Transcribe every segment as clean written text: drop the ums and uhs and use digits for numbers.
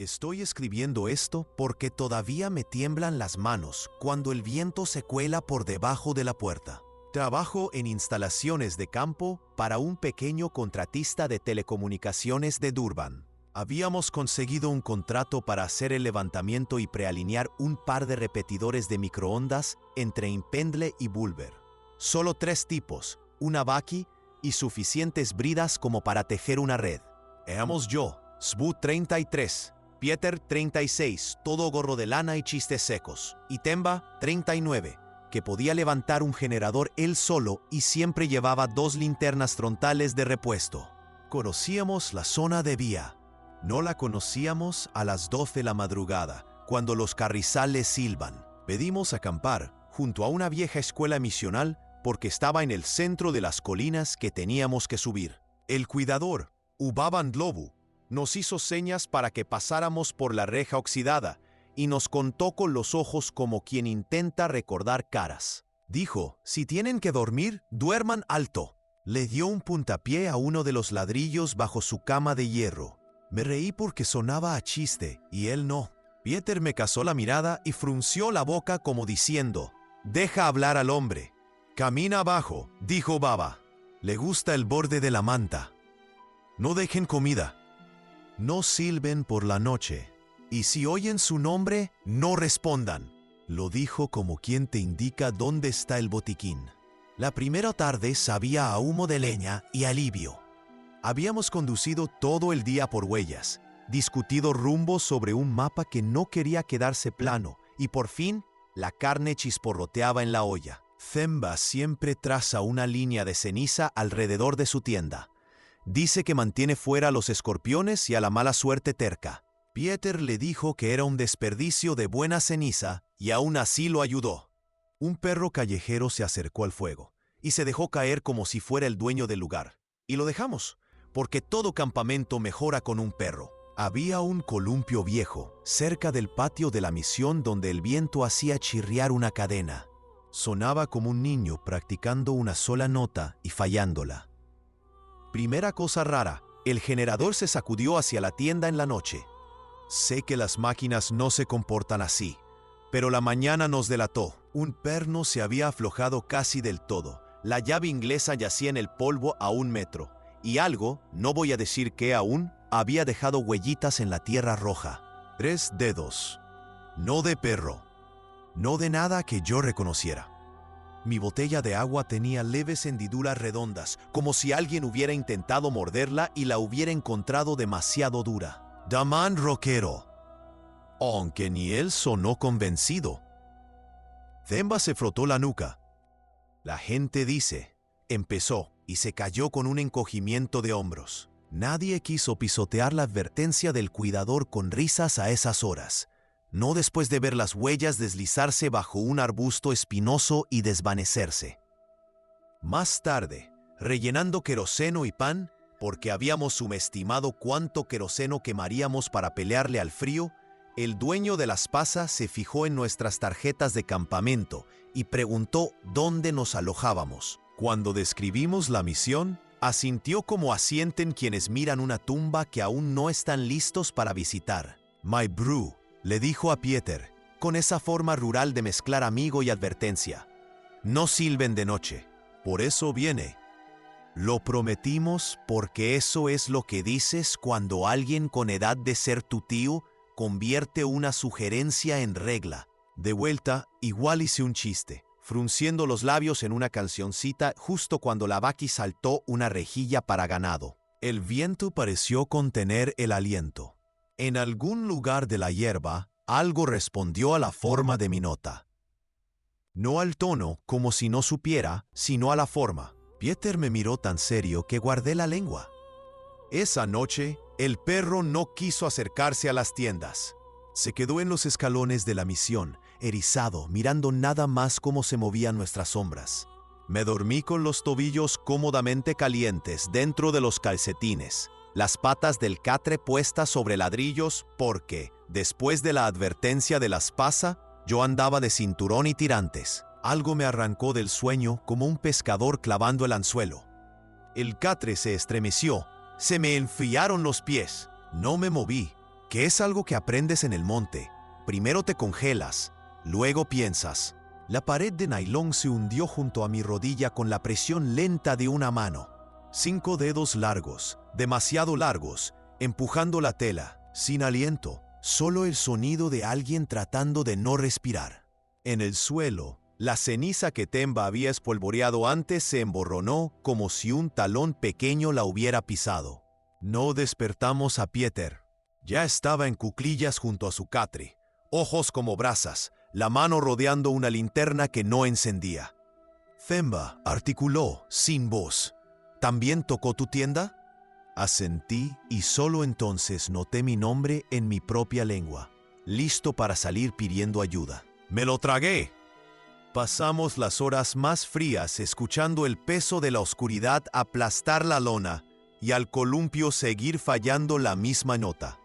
Estoy escribiendo esto porque todavía me tiemblan las manos cuando el viento se cuela por debajo de la puerta. Trabajo en instalaciones de campo para un pequeño contratista de telecomunicaciones de Durban. Habíamos conseguido un contrato para hacer el levantamiento y prealinear un par de repetidores de microondas entre Impendle y Bulver. Solo 3 tipos, una Vaki y suficientes bridas como para tejer una red. Éramos yo, Sbu 33, Pieter 36, todo gorro de lana y chistes secos, y Temba 39, que podía levantar un generador él solo y siempre llevaba 2 linternas frontales de repuesto. Conocíamos la zona de vía. No la conocíamos a las 12 de la madrugada, cuando los carrizales silban. Pedimos acampar junto a una vieja escuela misional porque estaba en el centro de las colinas que teníamos que subir. El cuidador, Ubaban Lobu, nos hizo señas para que pasáramos por la reja oxidada y nos contó con los ojos como quien intenta recordar caras. Dijo, si tienen que dormir, duerman alto. Le dio un puntapié a uno de los ladrillos bajo su cama de hierro. Me reí porque sonaba a chiste, y él no. Pieter me cazó la mirada y frunció la boca como diciendo, deja hablar al hombre. Camina abajo, dijo Baba. Le gusta el borde de la manta. No dejen comida. No silben por la noche, y si oyen su nombre, no respondan. Lo dijo como quien te indica dónde está el botiquín. La primera tarde sabía a humo de leña y alivio. Habíamos conducido todo el día por huellas, discutido rumbos sobre un mapa que no quería quedarse plano, y por fin, la carne chisporroteaba en la olla. Themba siempre traza una línea de ceniza alrededor de su tienda. Dice que mantiene fuera a los escorpiones y a la mala suerte terca. Pieter le dijo que era un desperdicio de buena ceniza y aún así lo ayudó. Un perro callejero se acercó al fuego y se dejó caer como si fuera el dueño del lugar. Y lo dejamos, porque todo campamento mejora con un perro. Había un columpio viejo cerca del patio de la misión donde el viento hacía chirriar una cadena. Sonaba como un niño practicando una sola nota y fallándola. Primera cosa rara, el generador se sacudió hacia la tienda en la noche. Sé que las máquinas no se comportan así, pero la mañana nos delató. Un perno se había aflojado casi del todo. La llave inglesa yacía en el polvo a 1 metro, y algo, no voy a decir qué aún, había dejado huellitas en la tierra roja. 3 dedos. No de perro. No de nada que yo reconociera. Mi botella de agua tenía leves hendiduras redondas, como si alguien hubiera intentado morderla y la hubiera encontrado demasiado dura. Daman rockero. Aunque ni él sonó convencido. Themba se frotó la nuca. La gente dice, empezó, y se cayó con un encogimiento de hombros. Nadie quiso pisotear la advertencia del cuidador con risas a esas horas. No después de ver las huellas deslizarse bajo un arbusto espinoso y desvanecerse. Más tarde, rellenando queroseno y pan, porque habíamos subestimado cuánto queroseno quemaríamos para pelearle al frío, el dueño de las pasas se fijó en nuestras tarjetas de campamento y preguntó dónde nos alojábamos. Cuando describimos la misión, asintió como asienten quienes miran una tumba que aún no están listos para visitar. My brew, le dijo a Pieter, con esa forma rural de mezclar amigo y advertencia. No silben de noche, por eso viene. Lo prometimos porque eso es lo que dices cuando alguien con edad de ser tu tío convierte una sugerencia en regla. De vuelta, igual hice un chiste, frunciendo los labios en una cancioncita justo cuando la Vaki saltó una rejilla para ganado. El viento pareció contener el aliento. En algún lugar de la hierba, algo respondió a la forma de mi nota. No al tono, como si no supiera, sino a la forma. Pieter me miró tan serio que guardé la lengua. Esa noche, el perro no quiso acercarse a las tiendas. Se quedó en los escalones de la misión, erizado, mirando nada más cómo se movían nuestras sombras. Me dormí con los tobillos cómodamente calientes dentro de los calcetines, las patas del catre puestas sobre ladrillos porque, después de la advertencia de la espasa, yo andaba de cinturón y tirantes. Algo me arrancó del sueño como un pescador clavando el anzuelo. El catre se estremeció, se me enfriaron los pies. No me moví. Que es algo que aprendes en el monte. Primero te congelas, luego piensas. La pared de nailón se hundió junto a mi rodilla con la presión lenta de una mano. 5 dedos largos, demasiado largos, empujando la tela, sin aliento, solo el sonido de alguien tratando de no respirar. En el suelo, la ceniza que Temba había espolvoreado antes se emborronó como si un talón pequeño la hubiera pisado. No despertamos a Pieter. Ya estaba en cuclillas junto a su catre, ojos como brasas, la mano rodeando una linterna que no encendía. Temba articuló, sin voz. ¿También tocó tu tienda? Asentí y solo entonces noté mi nombre en mi propia lengua, listo para salir pidiendo ayuda. ¡Me lo tragué! Pasamos las horas más frías escuchando el peso de la oscuridad aplastar la lona y al columpio seguir fallando la misma nota.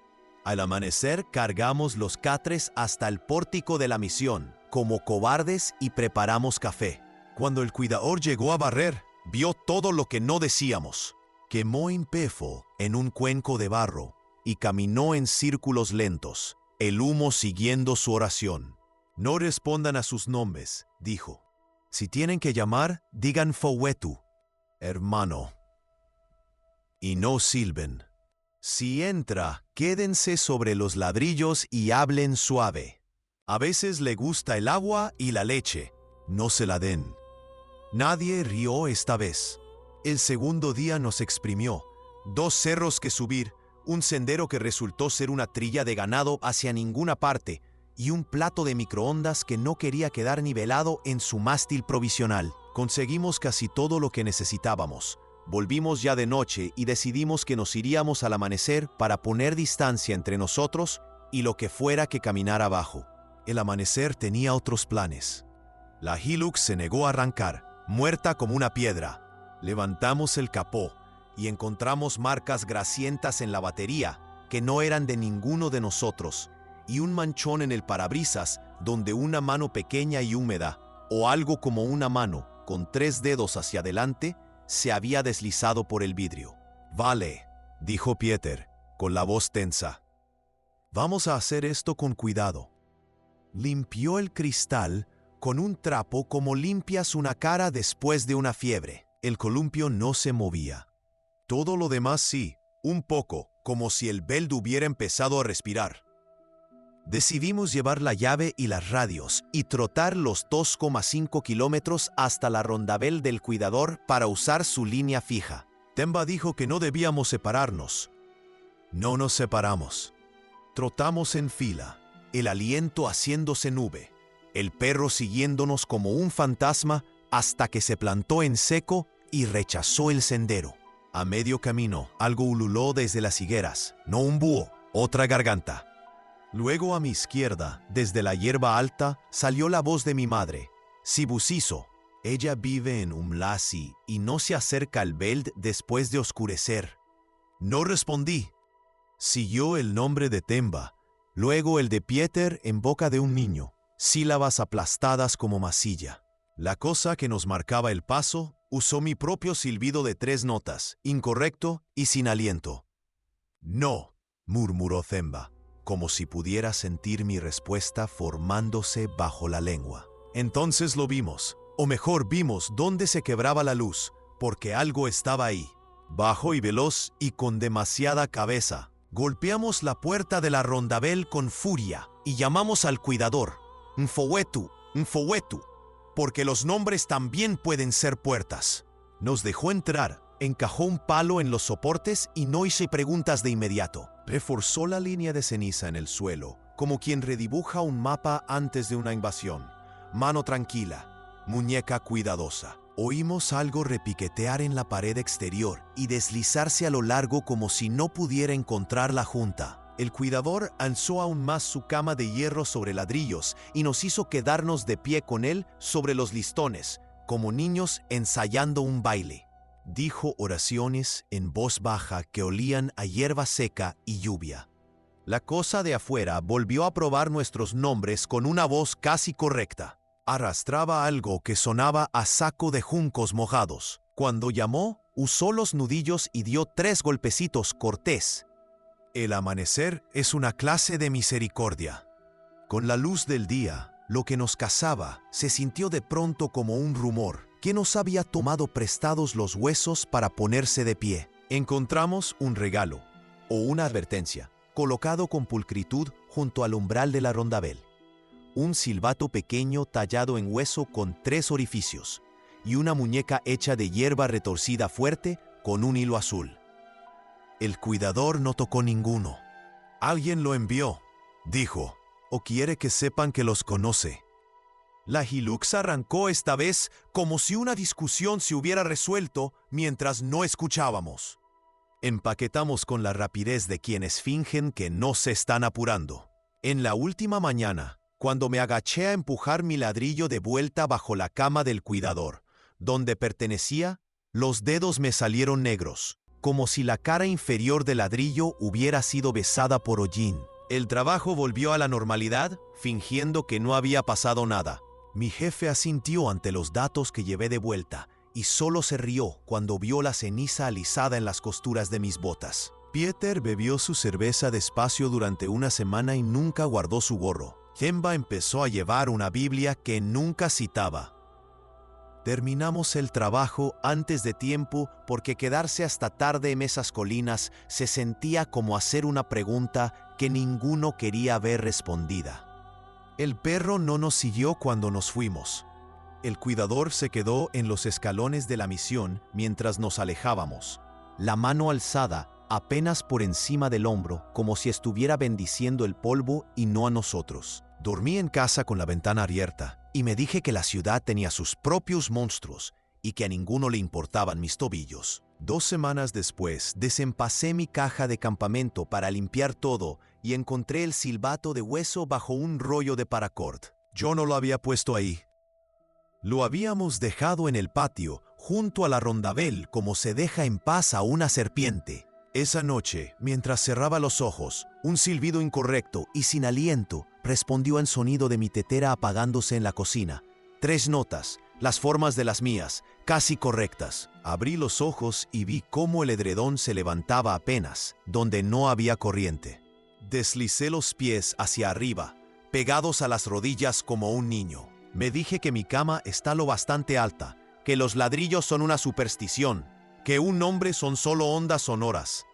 Al amanecer cargamos los catres hasta el pórtico de la misión, como cobardes, y preparamos café. Cuando el cuidador llegó a barrer, vio todo lo que no decíamos. Quemó impefo en un cuenco de barro y caminó en círculos lentos, el humo siguiendo su oración. No respondan a sus nombres, dijo. Si tienen que llamar, digan Fowetu, hermano. Y no silben. Si entra, quédense sobre los ladrillos y hablen suave. A veces le gusta el agua y la leche, no se la den. Nadie rió esta vez. El segundo día nos exprimió. 2 cerros que subir, un sendero que resultó ser una trilla de ganado hacia ninguna parte y un plato de microondas que no quería quedar nivelado en su mástil provisional. Conseguimos casi todo lo que necesitábamos. Volvimos ya de noche y decidimos que nos iríamos al amanecer para poner distancia entre nosotros y lo que fuera que caminara abajo. El amanecer tenía otros planes. La Hilux se negó a arrancar, muerta como una piedra. Levantamos el capó y encontramos marcas grasientas en la batería que no eran de ninguno de nosotros y un manchón en el parabrisas donde una mano pequeña y húmeda, o algo como una mano con 3 dedos hacia adelante, se había deslizado por el vidrio. Vale, dijo Pieter, con la voz tensa. Vamos a hacer esto con cuidado. Limpió el cristal con un trapo como limpias una cara después de una fiebre. El columpio no se movía. Todo lo demás sí, un poco, como si el Beld hubiera empezado a respirar. Decidimos llevar la llave y las radios y trotar los 2,5 kilómetros hasta la rondabel del cuidador para usar su línea fija. Temba dijo que no debíamos separarnos. No nos separamos. Trotamos en fila, el aliento haciéndose nube, el perro siguiéndonos como un fantasma hasta que se plantó en seco y rechazó el sendero. A medio camino, algo ululó desde las higueras, no un búho, otra garganta. Luego a mi izquierda, desde la hierba alta, salió la voz de mi madre, Sibusiso. Ella vive en Umlasi y no se acerca al Beld después de oscurecer. No respondí. Siguió el nombre de Temba, luego el de Pieter en boca de un niño, sílabas aplastadas como masilla. La cosa que nos marcaba el paso usó mi propio silbido de 3 notas, incorrecto y sin aliento. No, murmuró Temba, como si pudiera sentir mi respuesta formándose bajo la lengua. Entonces lo vimos, o mejor vimos dónde se quebraba la luz, porque algo estaba ahí. Bajo y veloz y con demasiada cabeza, golpeamos la puerta de la rondabel con furia y llamamos al cuidador, Mfowetu, Mfowetu, porque los nombres también pueden ser puertas. Nos dejó entrar, encajó un palo en los soportes y no hice preguntas de inmediato. Reforzó la línea de ceniza en el suelo, como quien redibuja un mapa antes de una invasión. Mano tranquila, muñeca cuidadosa. Oímos algo repiquetear en la pared exterior y deslizarse a lo largo como si no pudiera encontrar la junta. El cuidador alzó aún más su cama de hierro sobre ladrillos y nos hizo quedarnos de pie con él sobre los listones, como niños ensayando un baile. Dijo oraciones en voz baja que olían a hierba seca y lluvia. La cosa de afuera volvió a probar nuestros nombres con una voz casi correcta. Arrastraba algo que sonaba a saco de juncos mojados. Cuando llamó, usó los nudillos y dio 3 golpecitos cortés. El amanecer es una clase de misericordia. Con la luz del día, lo que nos cazaba se sintió de pronto como un rumor que nos había tomado prestados los huesos para ponerse de pie. Encontramos un regalo, o una advertencia, colocado con pulcritud junto al umbral de la rondabel. Un silbato pequeño tallado en hueso con 3 orificios, y una muñeca hecha de hierba retorcida fuerte con un hilo azul. El cuidador no tocó ninguno. «Alguien lo envió», dijo, «o quiere que sepan que los conoce». La Hilux arrancó esta vez como si una discusión se hubiera resuelto mientras no escuchábamos. Empaquetamos con la rapidez de quienes fingen que no se están apurando. En la última mañana, cuando me agaché a empujar mi ladrillo de vuelta bajo la cama del cuidador, donde pertenecía, los dedos me salieron negros, como si la cara inferior del ladrillo hubiera sido besada por hollín. El trabajo volvió a la normalidad, fingiendo que no había pasado nada. Mi jefe asintió ante los datos que llevé de vuelta y solo se rió cuando vio la ceniza alisada en las costuras de mis botas. Pieter bebió su cerveza despacio durante una semana y nunca guardó su gorro. Jemba empezó a llevar una Biblia que nunca citaba. Terminamos el trabajo antes de tiempo porque quedarse hasta tarde en esas colinas se sentía como hacer una pregunta que ninguno quería ver respondida. El perro no nos siguió cuando nos fuimos. El cuidador se quedó en los escalones de la misión mientras nos alejábamos, la mano alzada apenas por encima del hombro, como si estuviera bendiciendo el polvo y no a nosotros. Dormí en casa con la ventana abierta y me dije que la ciudad tenía sus propios monstruos y que a ninguno le importaban mis tobillos. 2 semanas después, desempacé mi caja de campamento para limpiar todo y encontré el silbato de hueso bajo un rollo de paracord. Yo no lo había puesto ahí. Lo habíamos dejado en el patio, junto a la rondabel, como se deja en paz a una serpiente. Esa noche, mientras cerraba los ojos, un silbido incorrecto y sin aliento respondió al sonido de mi tetera apagándose en la cocina. 3 notas, las formas de las mías, casi correctas. Abrí los ojos y vi cómo el edredón se levantaba apenas, donde no había corriente. Deslicé los pies hacia arriba, pegados a las rodillas como un niño. Me dije que mi cama está lo bastante alta, que los ladrillos son una superstición, que un hombre son solo ondas sonoras.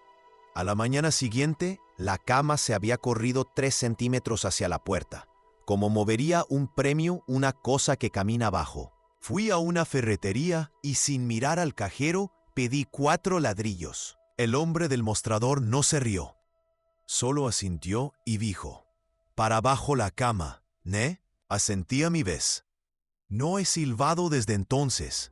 A la mañana siguiente, la cama se había corrido 3 centímetros hacia la puerta, como movería un premio una cosa que camina abajo. Fui a una ferretería y sin mirar al cajero pedí 4 ladrillos. El hombre del mostrador no se rió. Solo asintió y dijo, «Para abajo la cama, ¿ne?» Asentí a mi vez. No he silbado desde entonces.